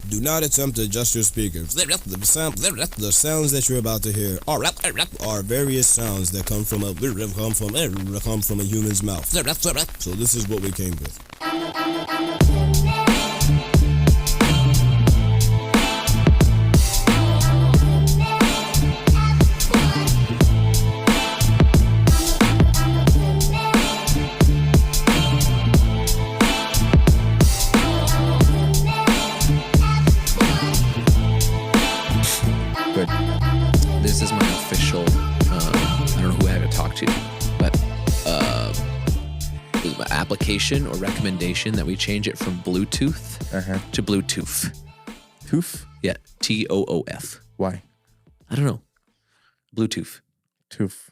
Do not attempt to adjust your speakers. The sounds that you're about to hear are various sounds that come from a human's mouth. So this is what we came with. This is my official, I don't know who I had to talk to, but it was my application or recommendation that we change it from Bluetooth to Bluetooth. Tooth? Yeah, Toof. Why? I don't know. Bluetooth. Tooth.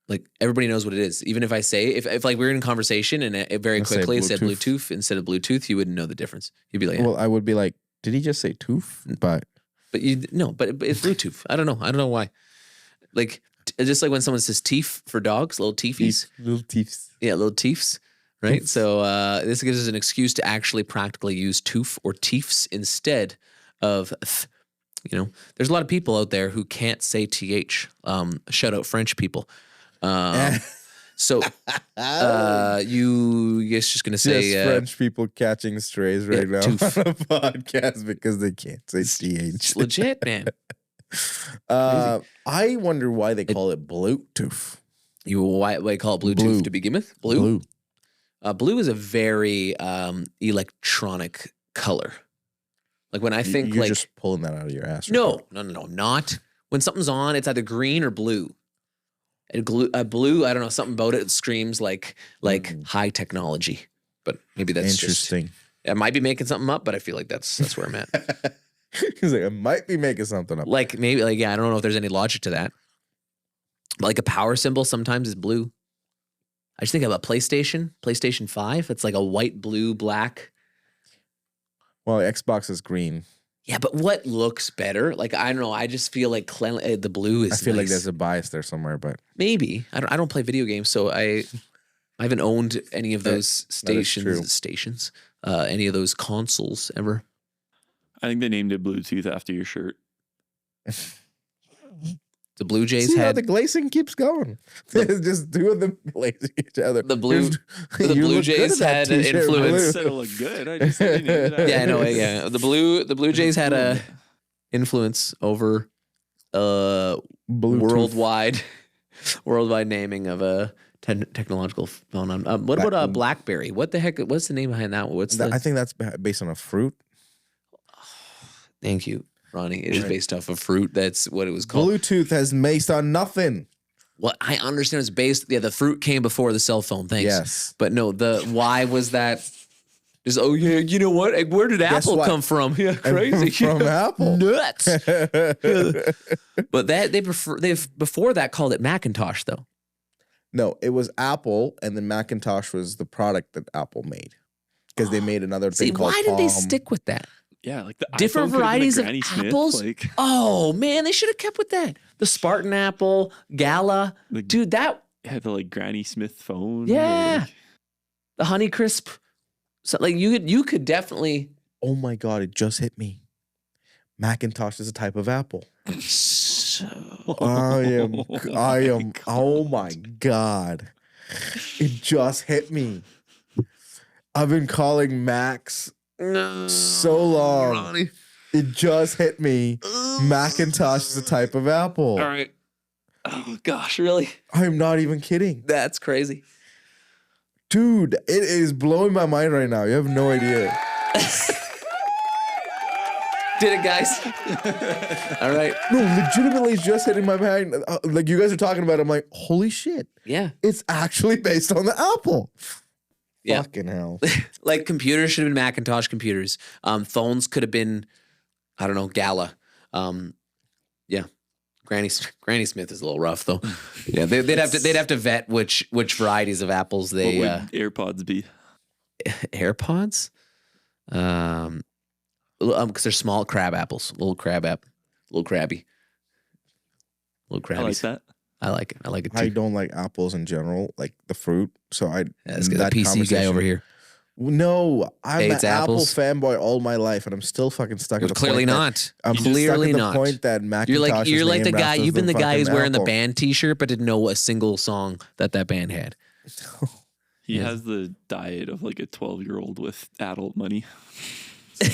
Like, everybody knows what it is. Even if I say, if like we're in conversation and it very quickly said Bluetooth instead of Bluetooth, you wouldn't know the difference. You'd be like, Well, I would be like, did he just say tooth? But it's Bluetooth. I don't know why. Like, just like when someone says teeth for dogs, little teefies. Little teeths. Yeah, little teeths, right? So this gives us an excuse to actually practically use tooth or teeths instead of th. You know, there's a lot of people out there who can't say th. Shout out French people. So you guys just gonna say just French people catching strays right now tooth. on a podcast because they can't say th. It's legit, man. I wonder why they call it Bluetooth. Why they call it Bluetooth Blue. to begin with? Blue. Blue is a very electronic color. Like when I think You're like just pulling that out of your ass. no, not when something's on. It's either green or blue. Blue, I don't know, something about it screams like high technology. But maybe that's interesting. I might be making something up, but I feel like that's where I'm at. He's like, I might be making something up. Like maybe I don't know if there's any logic to that. But like a power symbol sometimes is blue. I just think of a PlayStation 5. It's like a white, blue, black. Well, Xbox is green. Yeah, but what looks better? Like, I don't know. I just feel like the blue is I feel nice. like there's a bias there somewhere, but Maybe. I don't play video games, so I haven't owned any of those stations, any of those consoles ever. I think they named it Bluetooth after your shirt. The Blue Jays see how had the glazing keeps going. It's just two of them glazing each other. the Blue Jays had an influence. It look good. I just named it. Yeah, I know. Yeah, the Blue Jays had a influence over worldwide naming of a technological phenomenon. What about BlackBerry? What the heck? What's the name behind that? I think that's based on a fruit. Thank you, Ronnie. It is based off of fruit. That's what it was called. Bluetooth has based on nothing. Well, I understand it's based. Yeah, the fruit came before the cell phone. Thanks. Yes. But no, why was that? Just you know what? Where did Apple come from? Yeah, crazy. From Apple. Nuts. But they've before that called it Macintosh though. No, it was Apple, and then Macintosh was the product that Apple made because they made another thing called why did they stick with that? Yeah, like the Different varieties of Smith, apples. like, oh man, they should have kept with that. The Spartan apple, Gala, dude. That had the like Granny Smith phone. Yeah, like, the Honeycrisp. So like you could definitely. Oh my God! It just hit me. Macintosh is a type of apple. I am. Oh my God! It just hit me. I've been calling Macs so long. Ronnie. It just hit me. Macintosh is a type of apple. All right. Oh gosh, really? I'm not even kidding. That's crazy. Dude, it is blowing my mind right now. You have no idea. Did it, guys? All right. No, legitimately, it's just hitting my mind. Like you guys are talking about it, I'm like, holy shit. Yeah. It's actually based on the apple. Yeah. Fucking hell. Like computers should have been Macintosh computers. Phones could have been, I don't know, Gala. Yeah. Granny Smith is a little rough though. Yeah, they'd have to vet which varieties of apples they. What would AirPods be? AirPods, because they're small crab apples, little crabby. I like that. I like it. I like it too. I don't like apples in general, like the fruit. So That's a PC guy over here. No, I'm an Hates Apple apples? fanboy all my life, and I'm still fucking stuck at the Clearly point that- not. I'm just Clearly stuck at not. the point that Macintosh You're is like the named guy. after You've been the guy who's fucking wearing the Apple. band T-shirt, but didn't know a single song that band had. He has the diet of like a 12-year-old with adult money. So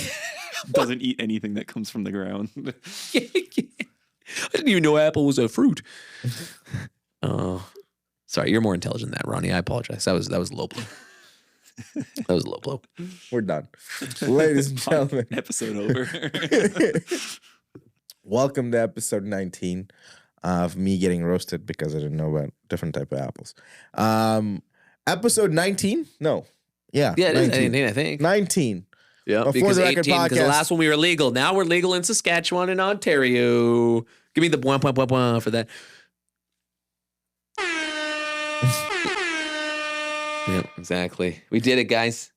doesn't eat anything that comes from the ground. I didn't even know apple was a fruit. Oh, sorry. You're more intelligent than that, Ronnie. I apologize. That was a low blow. That was a low blow. We're done. Ladies and gentlemen, Episode over. welcome to episode 19 of me getting roasted because I didn't know about different type of apples. Episode 19? No. Yeah. Yeah, it is 19. 19, I think. 19. Yeah, Before because the Record 18, because the podcast. last one we were legal. Now we're legal in Saskatchewan and Ontario. Give me the point for that. Yeah, exactly. We did it, guys.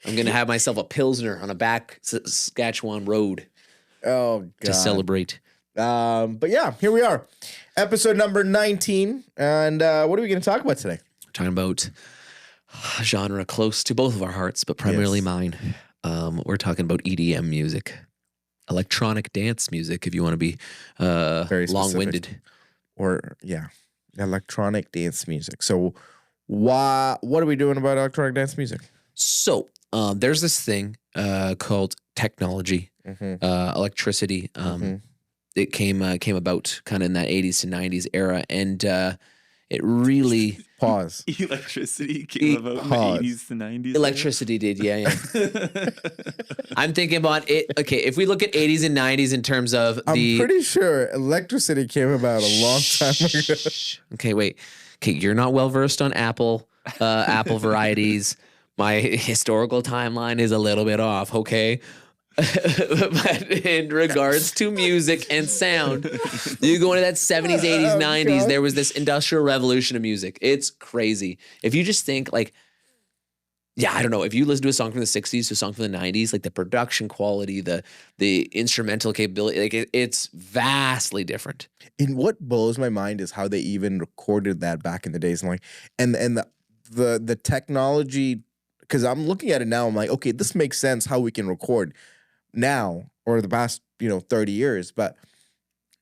I'm going to have myself a Pilsner on a back Saskatchewan road Oh, God. to celebrate. But yeah, here we are. Episode number 19. And what are we going to talk about today? We're talking about a genre close to both of our hearts, but primarily Yes. mine. We're talking about EDM music, electronic dance music, if you want to be Very specific. long-winded. Or, yeah, electronic dance music. So what are we doing about electronic dance music? So there's this thing called technology, electricity. It came about kind of in that 80s to 90s era, and it really Pause. Electricity came about in Pause. the 80s to 90s. electricity did, yeah. I'm thinking about it. Okay, if we look at 80s and 90s in terms of I'm the pretty sure electricity came about a long time ago. Okay, wait. Okay, you're not well versed on Apple varieties. My historical timeline is a little bit off, okay? But in regards to music and sound, you go into that 70s, 80s, 90s, God. there was this industrial revolution of music. It's crazy. If you just think like, yeah, I don't know. If you listen to a song from the 60s to a song from the 90s, like the production quality, the instrumental capability, like it's vastly different. And what blows my mind is how they even recorded that back in the days. And like, and the technology, because I'm looking at it now, I'm like, okay, this makes sense how we can record now or the past 30 years. But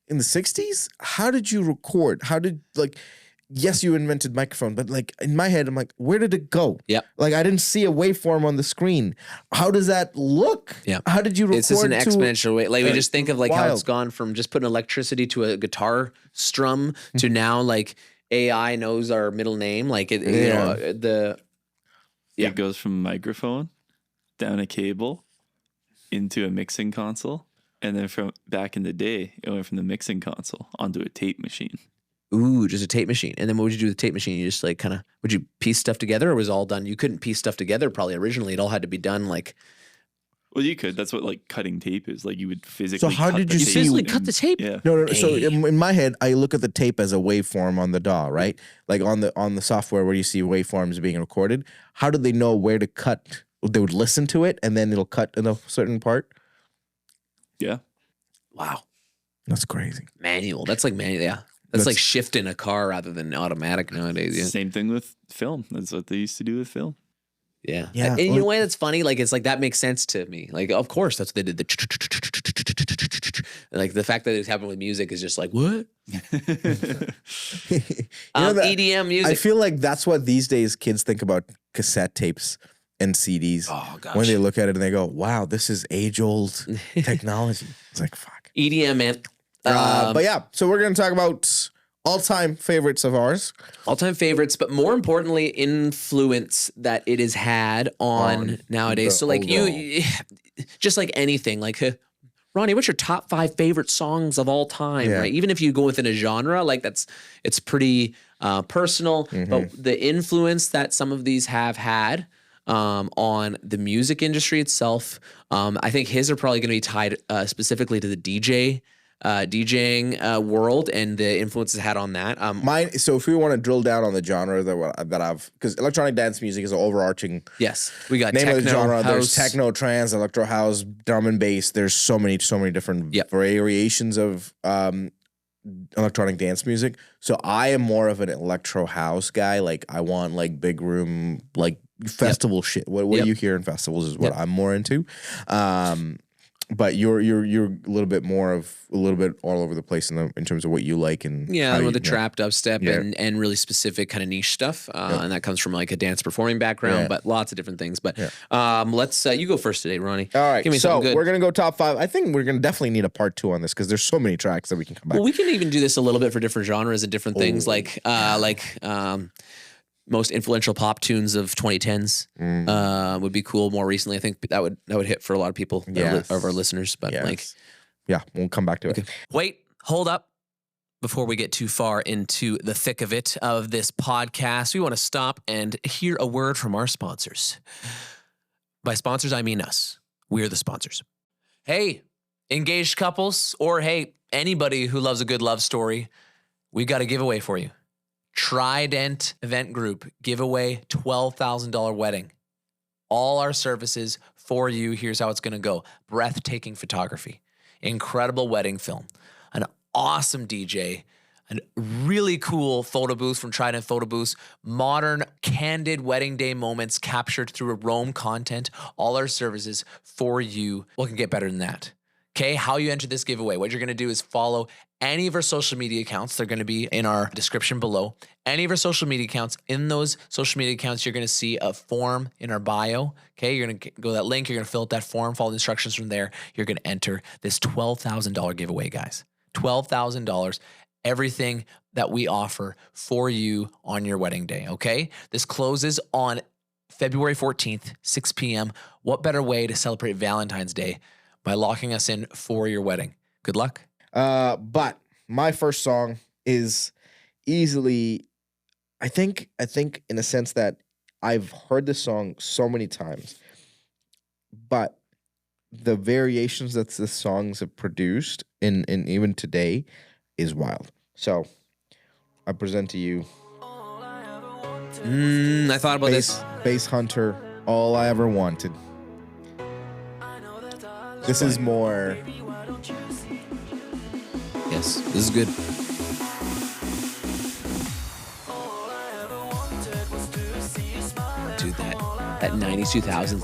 in the 60s, how did you record? How did yes, you invented microphone, but like in my head, I'm like, where did it go? Yep. Like I didn't see a waveform on the screen. How does that look? Yeah. How did you record? It's just an exponential way. Like we just think of like how it's wild. gone from just putting electricity to a guitar strum to now like AI knows our middle name. Like it, you know, Yeah. It goes from microphone down a cable into a mixing console. And then from back in the day, it went from the mixing console onto a tape machine. Ooh, just a tape machine. And then what would you do with the tape machine? You just like kind of, would you piece stuff together or was it all done? You couldn't piece stuff together probably originally. It all had to be done like. Well, you could. That's what like cutting tape is. Like you would physically. So how cut did the you You see- tape physically and- cut the tape? Yeah. No. So Hey. in my head, I look at the tape as a waveform on the DAW, right? Like on the software where you see waveforms being recorded. How do they know where to cut? They would listen to it and then it'll cut in a certain part. Yeah. Wow. That's crazy. Manual. That's like manual. Yeah. That's like shifting a car rather than automatic nowadays. Yeah. Same thing with film. That's what they used to do with film. Yeah. Yeah, And you well- know why that's funny? Like, it's like, that makes sense to me. Like, of course, that's what they did. The like, the fact that it's happening with music is just like, what? EDM music. I feel like that's what these days kids think about cassette tapes and CDs. Oh, gosh. When they look at it and they go, wow, this is age-old technology. It's like, fuck. EDM, man. But yeah, so we're going to talk about all-time favorites of ours. All-time favorites, but more importantly, influence that it has had on nowadays. the So, like, overall. you just like anything, like, Ronnie, what's your top 5 favorite songs of all time, Yeah. right? Even if you go within a genre, like it's pretty personal, but the influence that some of these have had on the music industry itself, I think his are probably going to be tied specifically to the DJing world and the influences it had on that. Mine. So if we want to drill down on the genre that I've, because electronic dance music is an overarching Yes, we got name techno, of the genre. There's house. techno, trance, electro house, drum and bass. There's so many different Yep. variations of electronic dance music. So I am more of an electro house guy. Like I want like big room, like festival shit. What Yep. you hear in festivals is what Yep. I'm more into. But you're a little bit all over the place in terms of what you like and Yeah, how with you, the trap dubstep Yeah. and really specific kind of niche stuff. And that comes from like a dance performing background, Yeah. but lots of different things. But Yeah. let's, you go first today, Ronnie. All right, Give me so something good. we're gonna go top 5. I think we're gonna definitely need a part 2 on this because there's so many tracks that we can come back. Well, we can even do this a little bit for different genres and different things, like most influential pop tunes of 2010s would be cool. More recently, I think that would hit for a lot of people of our listeners. But yeah, we'll come back to it. Wait, hold up. Before we get too far into the thick of it of this podcast, we want to stop and hear a word from our sponsors. By sponsors, I mean us. We're the sponsors. Hey, engaged couples, or hey, anybody who loves a good love story, we got a giveaway for you. Trident Event Group giveaway $12,000 wedding. All our services for you. Here's how it's going to go. Breathtaking photography, incredible wedding film, an awesome DJ, a really cool photo booth from Trident Photo Booths, modern, candid wedding day moments captured through a Rome content. All our services for you. What can get better than that? Okay, how you enter this giveaway. What you're going to do is follow any of our social media accounts. They're going to be in our description below. Any of our social media accounts. In those social media accounts, you're going to see a form in our bio. Okay, you're going to go to that link. You're going to fill out that form, follow the instructions from there. You're going to enter this $12,000 giveaway, guys. $12,000. Everything that we offer for you on your wedding day, okay? This closes on February 14th, 6 p.m. What better way to celebrate Valentine's Day by locking us in for your wedding? Good luck. But my first song is easily, I think in a sense that I've heard this song so many times, but the variations that the songs have produced in even today is wild. So I present to you I thought about this. Bass Hunter, All I Ever Wanted. This is more. Yes, this is good. Dude, that 90s, 2000s.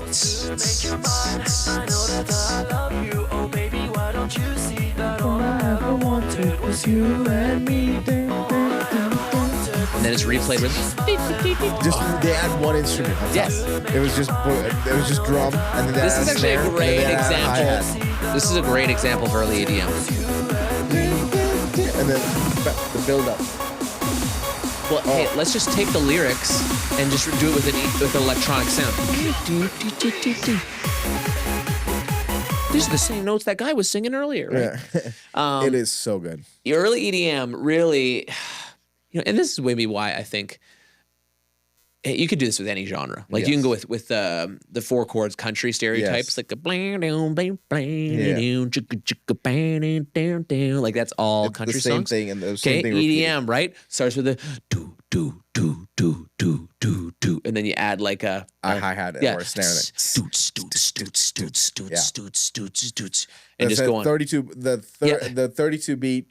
And then it's replayed with. Just they add one instrument. On top. Yes. It was just drum, and then they This add is a actually a snare, and great then they add a hi-hat. example. This is a great example of early EDM. And then the build up. Well, hey, let's just take the lyrics and just do it with an electronic sound. These are the same notes that guy was singing earlier, right? Yeah. It is so good. The early EDM really, and this is maybe why I think you could do this with any genre. Like you can go with the 4 chords country stereotypes, like the blang down bang bang chicka chicka bang down down. Like that's all country the same songs. thing and the same thing EDM, right? Starts with a do do do do do do do, and then you add like a hi-hat or a snare. Stoots, stoots, stoots, stoots, stoots, stoots, stoots, stoots, and That's just go on. 32 the 32 beat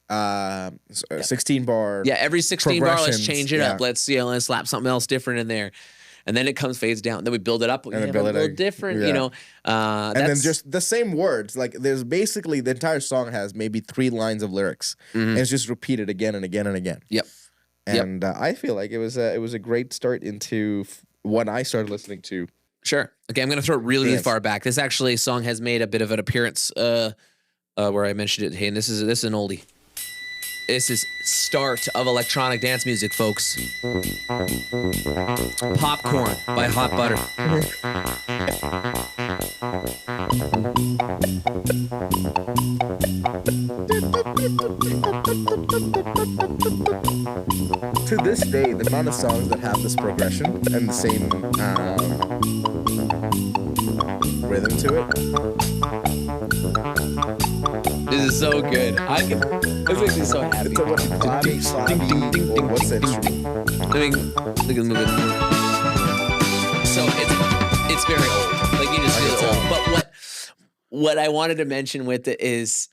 16 bar. Yeah, every 16 bar, let's progressions, change it up. Let's slap something else different in there. And then it fades down. Then we build it up. And then build it a little different, and then just the same words. Like there's basically the entire song has maybe 3 lines of lyrics. And it's just repeated again and again and again. Yep. And I feel like it was a great start into what I started listening to. Sure. Okay, I'm going to throw it really far back. This actually song has made a bit of an appearance where I mentioned it. Hey, and this is an oldie. This is start of electronic dance music, folks. Popcorn by Hot Butter. To this day, the amount of songs that have this progression and the same rhythm to it. This is so good. This makes me so happy. It's a what? Clappy, or what's that instrument? Look at the movie. So it's very old. Like you just feel old. But what I wanted to mention with it is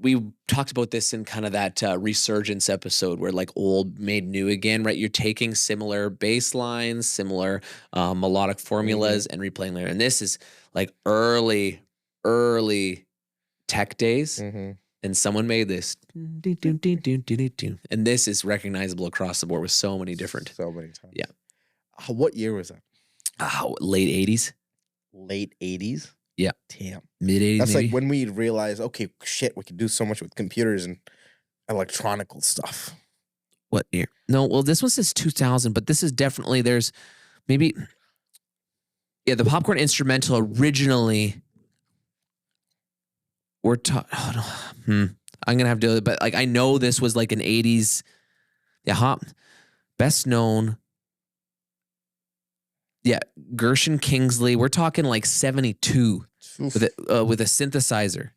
we talked about this in kind of that resurgence episode where like old made new again, right? You're taking similar bass lines, similar melodic formulas and replaying them. And this is like early tech days. And someone made this. And this is recognizable across the board with so many different. So many times. Yeah. What year was that? Late 80s. Late 80s? Yeah. Damn. Mid 80s. That's maybe? like when we realized, okay, shit, we can do so much with computers and electronical stuff. What year? No, well, this one says 2000, but this is definitely, there's maybe, yeah, the Popcorn instrumental originally, we're talking, I'm going to have to do it, but like, I know this was like an 80s, yeah, best known, yeah, Gershon Kingsley, we're talking like 72 with a synthesizer.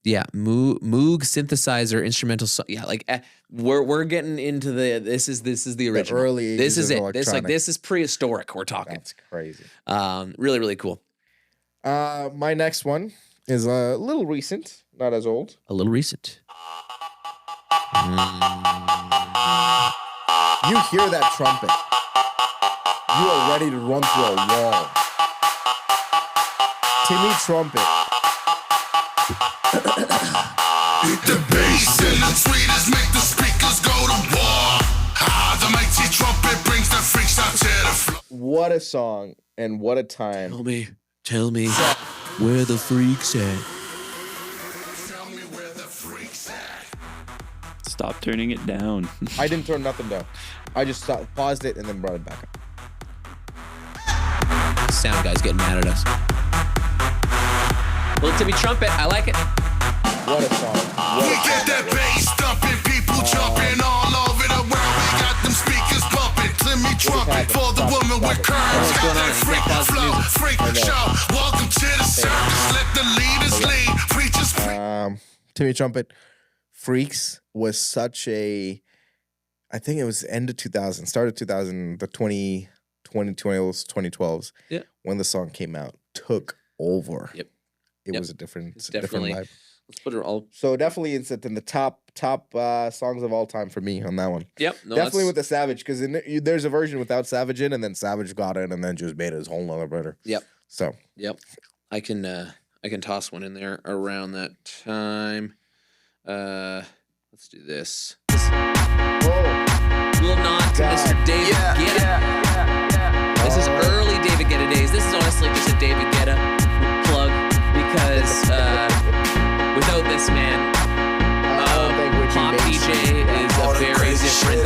Yeah, Moog synthesizer instrumental song. Yeah, like we're getting into this is the original. The early this is ages it. of This is prehistoric. We're talking. That's crazy. Really, really cool. My next one is a little recent, not as old. A little recent. You hear that trumpet. You are ready to run through a wall. Timmy Trumpet. The bass and the tweeters make the speakers go to war. The mighty trumpet brings the freaks out to the floor. What a song and what a time. Tell me where the freaks at. Tell me where the freaks at. Stop turning it down. I didn't turn nothing down. I just paused it and then brought it back up. Sound guy's getting mad at us. Little Timmy Trumpet, I like it. What a song. We get that bass thumping, people jumping all over the world. We got them speakers bumping. Timmy Trumpet for the woman with curves. What's Got going on? that You freak can't pause the flow, music. freak show. Welcome to the circus. Let the leaders lead. Preachers Timmy Trumpet. Freaks was such a, I think it was end of 2000, start of 2000, the 2012s, Yeah. when the song came out, took over. Yep. It was a different, It's different definitely. vibe. Let's put it all. So definitely it's in the top songs of all time for me on that one. Yep. No, Definitely that's- with the Savage, because there's a version without Savage in, and then Savage got it, and then just made it his whole nother better. Yep. So Yep. I can toss one in there around that time. Let's do this. Little nod to God. Mr. David Guetta. This is early David Guetta days. This is honestly just a David Guetta plug because without this man, Pop DJ is a very different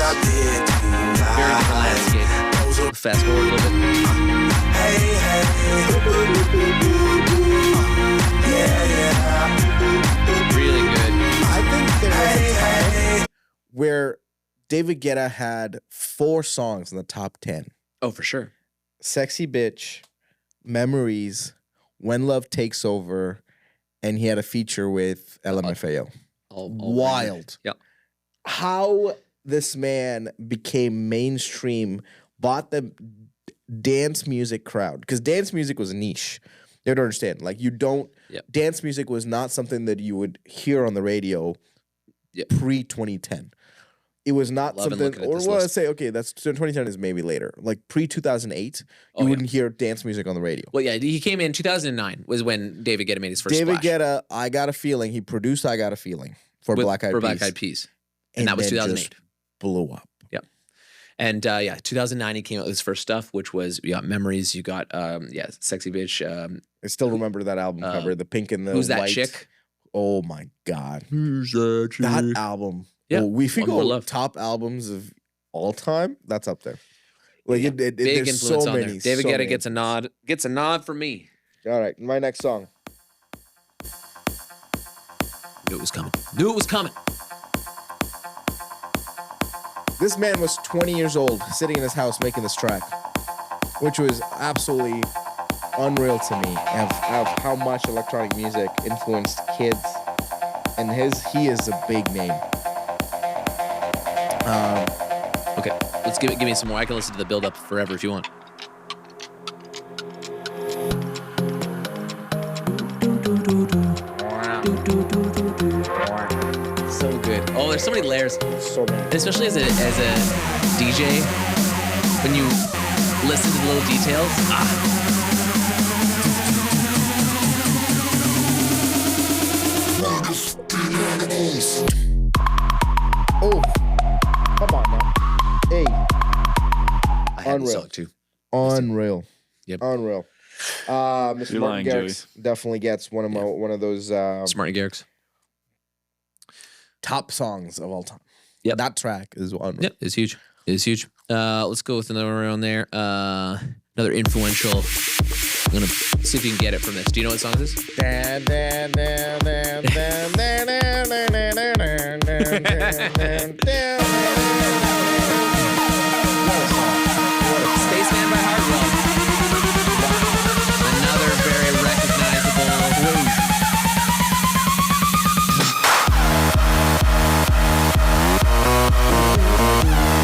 landscape. Fast forward a little bit. Really good. I think there was a time where David Guetta had 4 songs in the top 10. Oh, for sure. Sexy Bitch, Memories, When Love Takes Over, and he had a feature with LMFAO. All Wild. Yeah. How this man became mainstream, bought the dance music crowd, because dance music was a niche. You have to understand, like dance music was not something that you would hear on the radio pre-2010. It was not something, or well, let's say, okay, that's 2010 is maybe later. Like pre-2008, you wouldn't hear dance music on the radio. Well, yeah, he came in 2009 was when David Guetta made his first David splash. Guetta, I Got a Feeling, he produced I Got a Feeling for Black Eyed Peas. And that was then 2008. just blew up. Yep. And 2009 he came out with his first stuff, which was Memories. You got Sexy Bitch. I still remember that album cover, the pink and the Who's That white. Chick? Oh my God. Who's that chick? That album. Yeah. Well, if you One More go Love. top albums of all time, that's up there. Like Big there's influence so on many. there. David so Guetta many. gets a nod. Gets a nod from me. All right, my next song. Knew it was coming. Knew it was coming. This man was 20 years old, sitting in his house making this track, which was absolutely unreal to me of how much electronic music influenced kids. And he is a big name. Okay, let's give me some more. I can listen to the build up forever if you want. Wow. so good. Oh, there's so many layers, So many. especially as a DJ. When you listen to the little details, Oh, come on now. Hey, I had this Unreal. song too. unreal. Yep. Unreal. Mr. You're Martin lying, Garrix definitely gets one of those Smarty Garrix. top songs of all time. Yep. That track is unreal. Yep, it's huge. It's huge. Let's go with another one there. Another influential. I'm gonna see if you can get it from this. Do you know what song this is? Spaceman by Hardwell. Another very recognizable.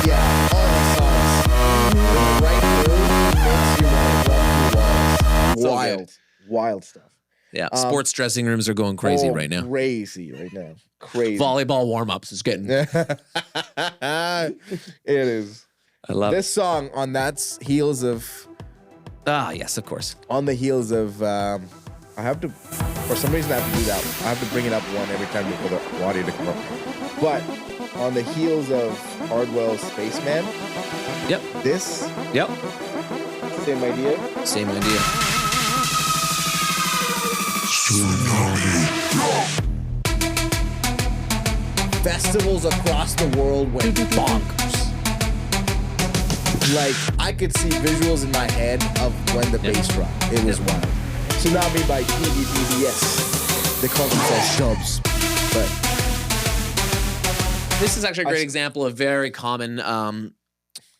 Yeah, all the songs. Right through makes you want to run through walls. So Wild, wild stuff. Yeah, sports dressing rooms are going crazy right now. Crazy right now. Crazy. Volleyball warm-ups is getting. It is. I love This song on that heels of yes, of course. on the heels of I have to for some reason I have to do that. I have to bring it up one every time for the audio to come up. But on the heels of Hardwell's Spaceman, Yep. this Yep. same idea. Same idea. Festivals across the world went bonkers. Like I could see visuals in my head of when the bass dropped. It was wild. Tsunami by PBBS. They call themselves Shubs, but This is actually a great example of very common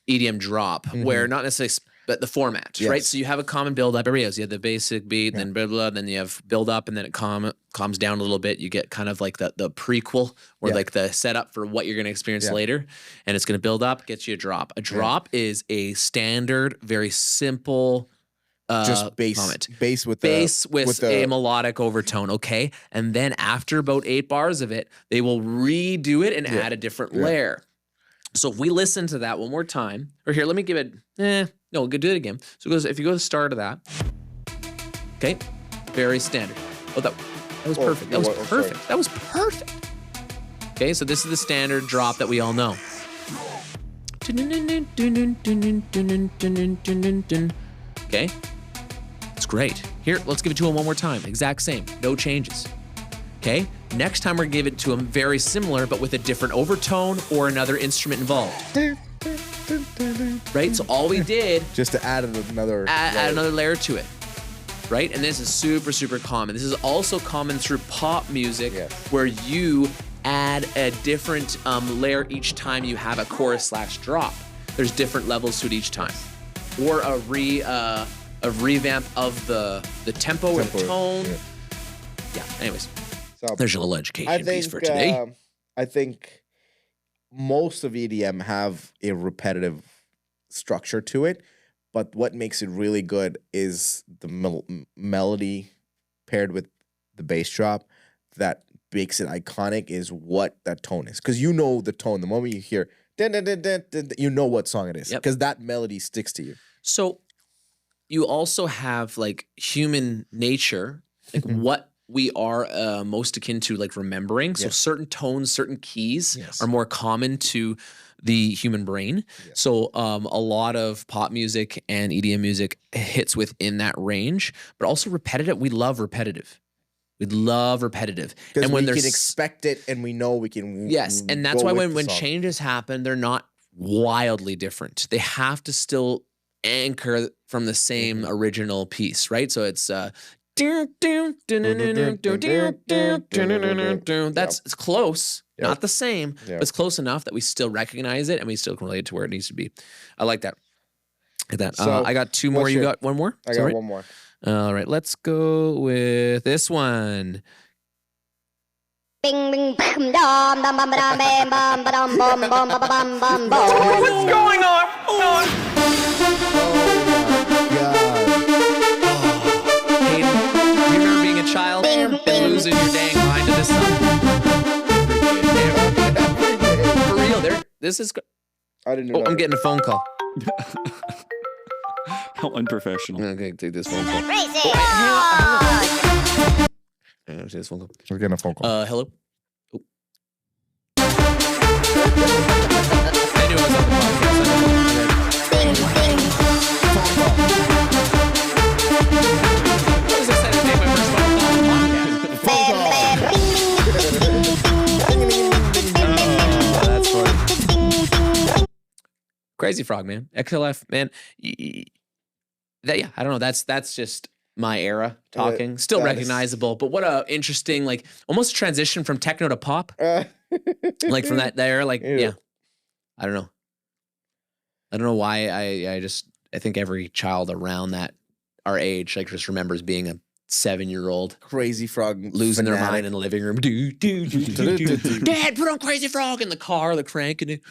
EDM drop, where not necessarily, but the format, right? Yes. So you have a common build-up. Everybody has. You have the basic beat, then blah, blah, then you have build-up, and then it calms down a little bit. You get kind of like the prequel, or like the setup for what you're going to experience later, and it's going to build up, gets you a drop. A drop is a standard, very simple just bass, comment. bass with a melodic overtone, okay? And then after about 8 bars of it, they will redo it and add a different layer. So if we listen to that one more time, or here, let me give it, no, we'll do it again. So it goes, if you go to the start of that, okay, very standard. Oh, that was perfect. That was perfect. That was perfect. Okay, so this is the standard drop that we all know. Okay, it's great. Here, let's give it to him one more time. Exact same, no changes. Okay, next time we're gonna give it to him very similar, but with a different overtone or another instrument involved. Right, so all we did, just to add another add another layer to it. Right, and this is super, super common. This is also common through pop music, where you add a different layer each time you have a chorus / drop. There's different levels to it each time, or a revamp of the tempo or the tone. Yeah. Anyways, So there's your little education piece for today. I think most of EDM have a repetitive structure to it, but what makes it really good is the melody paired with the bass drop that makes it iconic is what that tone is. Because you know the tone. The moment you hear, dun, dun, dun, dun, dun, you know what song it is. Because that melody sticks to you. So you also have like human nature, like what we are most akin to like remembering. So certain tones, certain keys are more common to the human brain. So a lot of pop music and EDM music hits within that range, but also repetitive. We love repetitive. We love repetitive. Because and when we can there's expect it and we know we can Yes, and that's go why with the when song. changes happen, they're not wildly different. They have to still anchor from the same original piece, right? So it's that's it's close, not the same, but it's close enough that we still recognize it and we still can relate it to where it needs to be. I like that. Like that. So, I got 2 more. You got one more? I Is that got right? one more. All right, let's go with this one. Bing bing bam dum dum bum bam bam bum bum bum bum bum bum bum bum. What's going on? Hayden, do you remember being a child and losing your dang mind to this song? This is. I didn't Oh, know. I'm getting a phone call. How unprofessional. Okay, take this phone call. Crazy. Hang on, take this phone call. We're getting a phone call. Hello. Oh. I knew I was on the podcast. Ding, ding. I was excited to take my first phone call on the podcast. That's funny. Crazy Frog, man. XLF, man. Yeah, I don't know. That's just my era talking. Still that is- recognizable, but what a interesting, like, almost transition from techno to pop. Like from that era, like, Yeah. yeah. I don't know. I don't know why I think every child around our age, like, just remembers being a 7-year-old Crazy Frog losing their fanatic. mind in the living room. Dad, put on Crazy Frog in the car, the cranking it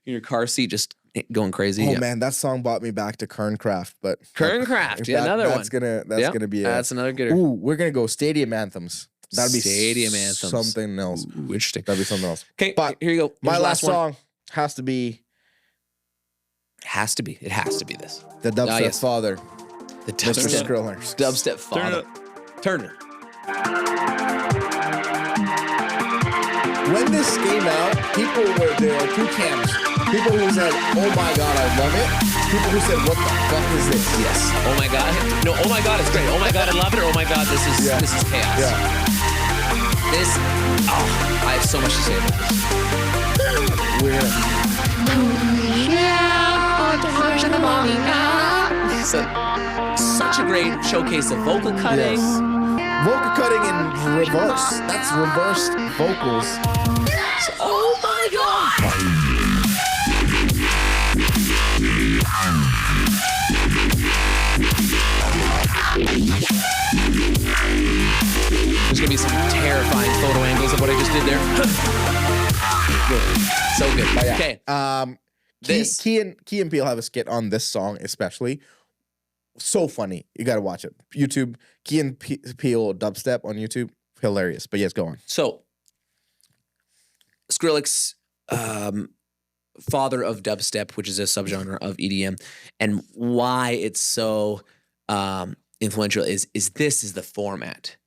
in your car seat, just going crazy. Oh yeah. man, that song brought me back to Kerncraft, but Kerncraft, yeah, another that's one. That's Yeah, gonna be that's another good. Ooh, we're gonna go stadium anthems. That'd be Stadium anthems. Something else. Ooh, interesting. That'd be something else. Okay, But here you go. My Here's the last one. song has to be Has to be. It has to be this. the Dubstep yes. Father, The Mr. dubstep, Skriller. dubstep father. Turner. When this came out, there were two camps. People who said, "Oh my god, I love it." People who said, "What the fuck is this?" Yes. Oh my god. No. Oh my god, it's great. Oh my god, I love it. Or oh my god, this is Yeah. chaos. Yeah. This. Oh, I have so much to say about this. We're Such a great showcase of vocal cutting. Yes. Vocal cutting in reverse. That's reversed vocals. Oh my god. There's gonna be some terrifying photo angles of what I just did there. So good. But yeah. Okay. This. Key and Peele have a skit on this song, especially. So funny. You gotta watch it. YouTube, Key and Peele dubstep on YouTube. Hilarious. But yes, go on. So, Skrillex, father of dubstep, which is a subgenre of EDM, and why it's so influential is this is the format.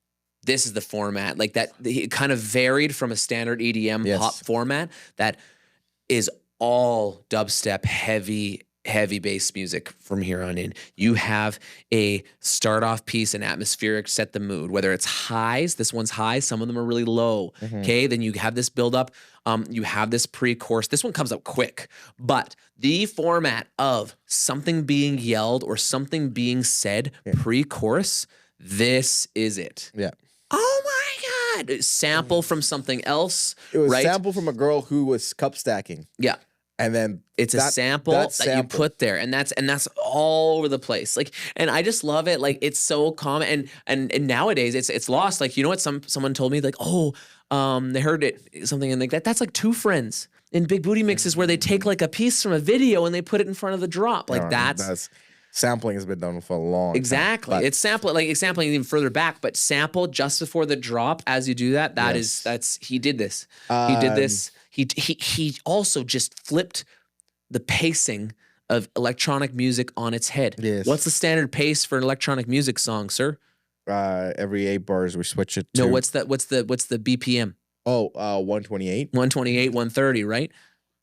This is the format. Like that, it kind of varied from a standard EDM Yes. pop format that is all dubstep, heavy bass music from here on in. You have a start off piece, an atmospheric, set the mood, whether it's highs, this one's high, some of them are really low. Okay. Then you have this build up. You have this pre-chorus. This one comes up quick, but the format of something being yelled or something being said pre-chorus, this is it. Yeah. Oh my God. Sample from something else. It was right? a sample from a girl who was cup stacking. Yeah. And then It's a sample that you put there, and that's all over the place. Like, and I just love it. Like, it's so common, and nowadays it's lost. Like, you know what? Someone told me, like, they heard it something, and like that's like Two Friends in Big Booty mixes where they take like a piece from a video and they put it in front of the drop. Like that's sampling has been done for a long exactly. time. It's sampling even further back, but sample just before the drop. As you do that, he did this. He did this. He also just flipped the pacing of electronic music on its head. Yes. What's the standard pace for an electronic music song, sir? Every 8 bars we switch it to. No, what's the BPM? 128. 128, 130, right?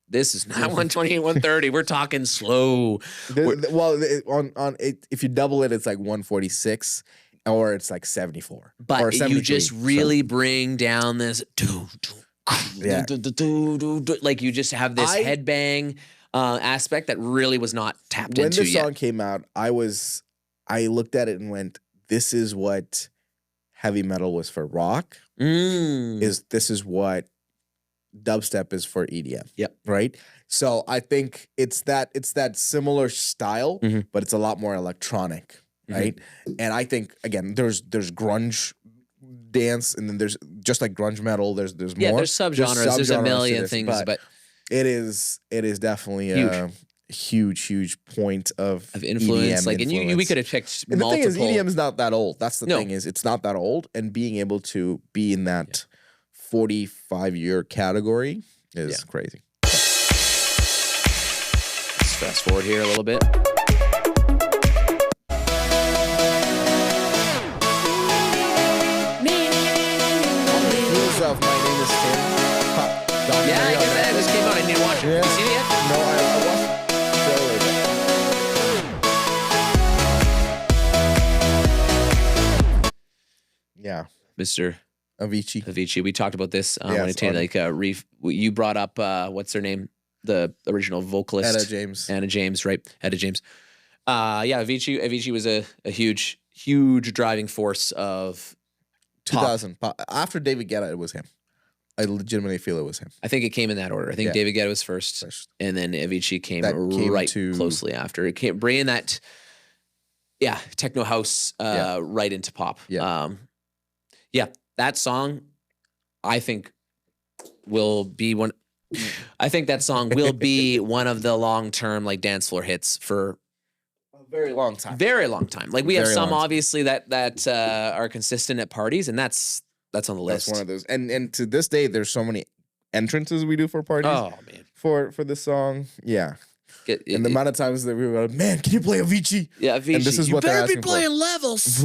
This is not 128, 130. We're talking slow. If you double it, it's like 146, or it's like 74. But or you 73, just really bring down this Yeah. like you just have this headbang aspect that really was not tapped When into the yet. song came out, I looked at it and went, "This is what heavy metal was for rock. This is what dubstep is for EDM." Yep. Right. So I think it's that similar style, but it's a lot more electronic, right? And I think again, there's grunge dance, and then there's just like grunge metal. There's more. There's subgenres. There's a million to this, things, but it is definitely Huge. a huge point of influence. EDM like, and we could have picked And the multiple. thing is, EDM is not that old. That's the No. thing is, it's not that old, and being able to be in that 45-year category is crazy. fast forward here a little bit. News of My Name is Tim. Yeah, I guess that just came out. I didn't watch it. Yeah. Have you seen it yet? No, I watched the trailer. Yeah, Mr. Avicii. We talked about this when Yes, I did, like you brought up what's her name, the original vocalist Etta James, right? Etta James. Yeah, Avicii was a huge driving force of pop. 2000. After David Guetta, it was him. I legitimately feel it was him. I think it came in that order. I think Yeah. David Guetta was first, and then Avicii came right to- closely after. It came bringing that, techno house right into pop. Yeah. That song, I think, will be one. I think that song will be one of the long-term like dance floor hits for A very long time. very long time. Like we have Very some long time. obviously that are consistent at parties, and that's on the list. That's one of those. And to this day, there's so many entrances we do for parties Oh man, for this song. Yeah. And the amount of times that we were like, man, can you play Avicii? yeah, Avicii, and this is you what they're better be asking for. playing levels.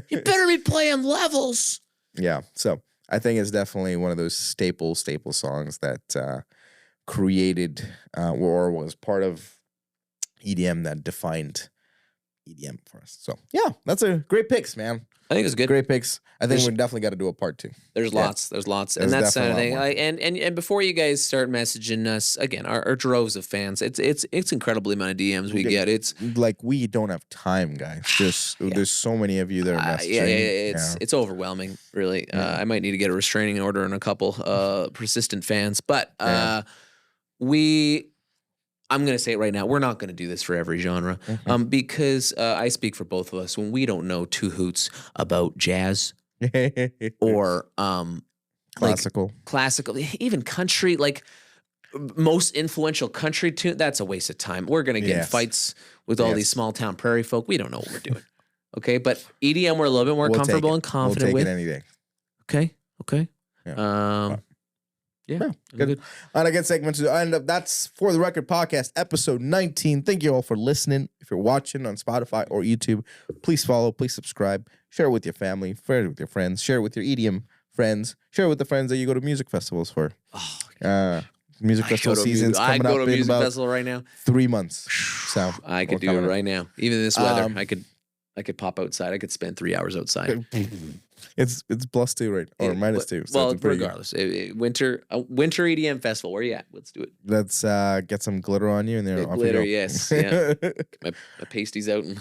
You better be playing levels. Yeah. So I think it's definitely one of those staple songs that created or was part of EDM that defined EDM for us. So yeah, that's a great picks, man. I think it's good. Great picks. I think we definitely got to do a part 2. There's lots, and There's that's the definitely thing. a lot Like, and before you guys start messaging us again, our droves of fans. It's incredibly amount of DMs we get. It's Like we don't have time, guys. There's so many of you that are messaging. it's overwhelming, really. I might need to get a restraining order on a couple persistent fans, but I'm going to say it right now. We're not going to do this for every genre because I speak for both of us. When we don't know two hoots about jazz or classical, even country, like most influential country tune, that's a waste of time. We're going to get in fights with all these small town prairie folk. We don't know what we're doing. Okay, but EDM we're a little bit more comfortable and confident we'll take with. it any day. Okay. Yeah, good. On a good segment to end up. That's For the Record podcast, episode 19. Thank you all for listening. If you're watching on Spotify or YouTube, please follow, please subscribe, share it with your family, share it with your friends, share it with your EDM friends, share it with the friends that you go to music festivals for. Music festival season's coming up in about festival right now. 3 months. So I could do it right now. Even in this weather, I could pop outside. I could spend 3 hours outside. It's +2 right or -2. So well, it's pretty good. regardless, winter EDM festival. Where you at? Let's do it. Let's get some glitter on you and then off Glitter, you go. yes, yeah. Get my pasties out and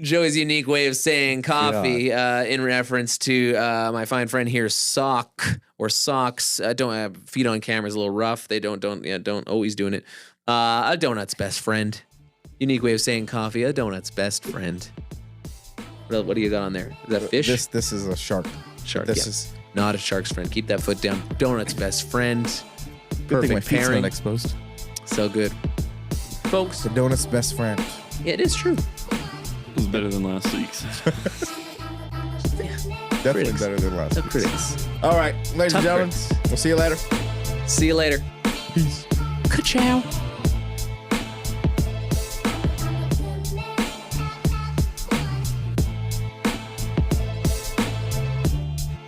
Joey's unique way of saying coffee in reference to my fine friend here, sock or socks. Don't have feet on camera is a little rough. They don't always doing it. A donut's best friend. Unique way of saying coffee. A donut's best friend. What do you got on there? Is that a fish? This is a shark. Shark. This yeah. is Not a shark's friend. Keep that foot down. Donut's best friend. good thing my Perfect feet's pairing. not exposed. So good. Folks, The donut's best friend. yeah, it is true. It was better than last week's. Definitely Critics. better than last. The critics. All right, ladies Tough and gentlemen, critics. we'll see you later. See you later. Peace. Ka-chow.